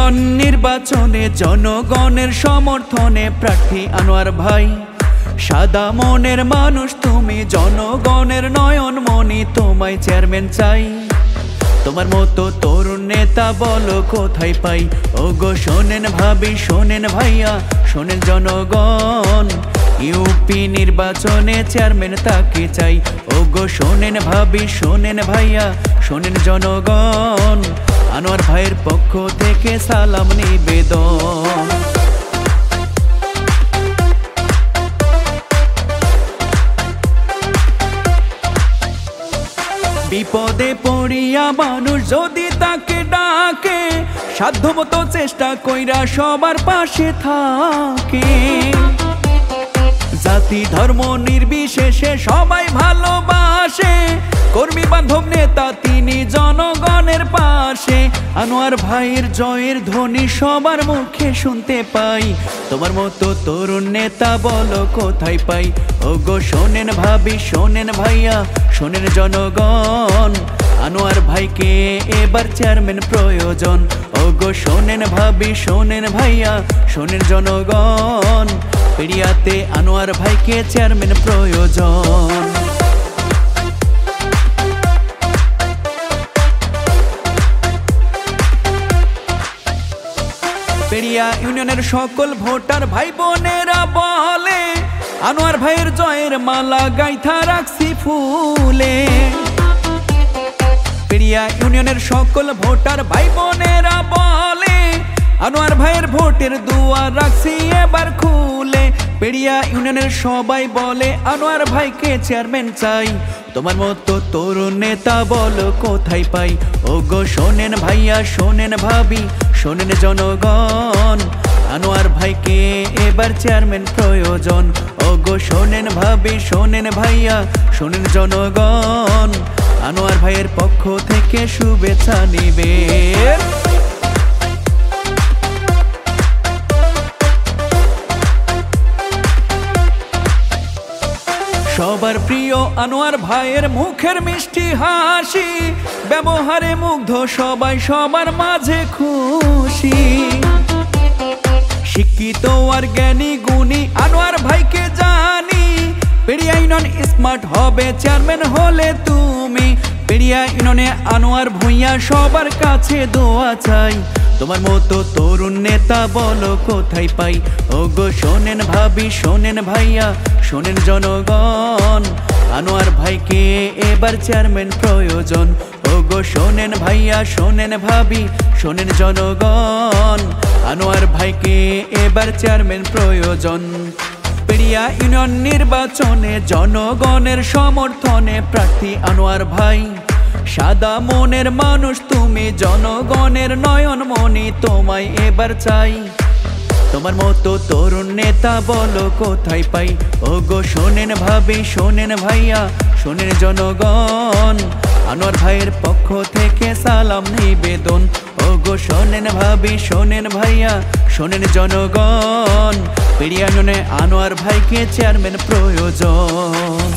Union নির্বাচনে জনগণের সমর্থনে প্রার্থী আনোয়ার ভাই। সাদা মনের মানুষ তুমি, জনগণের নয়নমণি, তোমায় চেয়ারম্যান চাই। তোমার মতো তরুণ নেতা বলো কোথায় পাই? ওগো শোনেন ভাবি, শোনেন ভাইয়া, শোনেন জনগণ, ইউপি নির্বাচনে চেয়ারম্যান তাকে চাই। ওগো শোনেন ভাবি, শোনেন ভাইয়া, শোনেন জনগণ, আনোয়ার ভাইয়ের পক্ষ থেকে সালাম নিবেদন। বিপদে পড়িয়া মানুষ যদি তাকে ডাকে, সাধ্যমতো চেষ্টা কইরা সবার পাশে থাকে। জাতি ধর্ম নির্বিশেষে সবাই ভালোবাসে, কর্মী বান্ধব নেতা তিনি জনগণের পাশে। আনোয়ার ভাইয়ের জয়ের ধ্বনি সবার মুখে শুনতে পাই। তোমার মতো তরুণ নেতা বলো কোথায় পাই? ওগো শোনেন ভাবি, শোনেন ভাইয়া, শোনেন জনগণ, আনোয়ার ভাইকে এবার চেয়ারম্যান প্রয়োজন। ওগো শোনেন ভাবি, শোনেন ভাইয়া, শোনেন জনগণ, পেরিয়াতে আনোয়ার ভাইকে চেয়ারম্যান প্রয়োজন। পেরিয়া ইউনিয়নের সকল ভোটার ভাই বোনেরা বলে, আনোয়ার ভাইয়ের জয়ের মালা গাইথা রাখছি ফুলে। পেরিয়া ইউনিয়নের সকল ভোটার ভাই বোনেরা বলে, আনোয়ার ভাইয়ের ভোটের দুয়ার রাখছি এবার খুলে। পেরিয়া ইউনিয়নের সবাই বলে আনোয়ার ভাইকে চেয়ারম্যান চাই। তোমার মতো তরুণ নেতা বলো কোথায় পাই? ওগো শোনেন ভাইয়া, শোনেন ভাবি, শোনেন জনগণ, আনোয়ার ভাইকে এবার চেয়ারম্যান প্রয়োজন। ওগো শোনেন ভাবি, শোনেন ভাইয়া, শোনেন জনগণ, আনোয়ার ভাইয়ের পক্ষ থেকে শুভেচ্ছা নিবেন। সবার প্রিয় আনোয়ার ভাইয়ের মুখের মিষ্টি হাসি, ব্যবহারে মুগ্ধ সবাই, সবার মাঝে খুশি। শিক্ষিত আর জ্ঞানী গুণী আনোয়ার ভাইকে জানি, পেরিয়া ইউনিয়ন স্মার্ট হবে চেয়ারম্যান হলে তুমি। পেরিয়া ইউনিয়নে আনোয়ার ভূঁইয়া সবার কাছে দোয়া চাই। তোমার মতো তরুণ নেতা বলো কোথায় পাই? ওগো শোনেন ভাবি, শোনেন ভাইয়া, শোনেন জনগণ, আনোয়ার ভাইকে এবার চেয়ারম্যান প্রয়োজন। ওগো শোনেন ভাইয়া, শোনেন ভাবি, শোনেন জনগণ, আনোয়ার ভাইকে এবার চেয়ারম্যান প্রয়োজন। পেরিয়া ইউনিয়ন নির্বাচনে জনগণের সমর্থনে প্রার্থী আনোয়ার ভাই। সাদা মনের মানুষ তুমি, জনগণের নয়নমণি, তোমায় এবার চাই। তোমার মতো তরুণ নেতা বলো কোথায় পাই? ওগো শোনেন ভাবি, শোনেন ভাইয়া, শোনেন জনগণ, আনোয়ার ভাইয়ের পক্ষ থেকে সালাম নিবেদন। ওগো শোনেন ভাবি, শোনেন ভাইয়া, শোনেন জনগণ, পেরিয়া ইউনিয়নে আনোয়ার ভাইকে চেয়ারম্যান প্রয়োজন।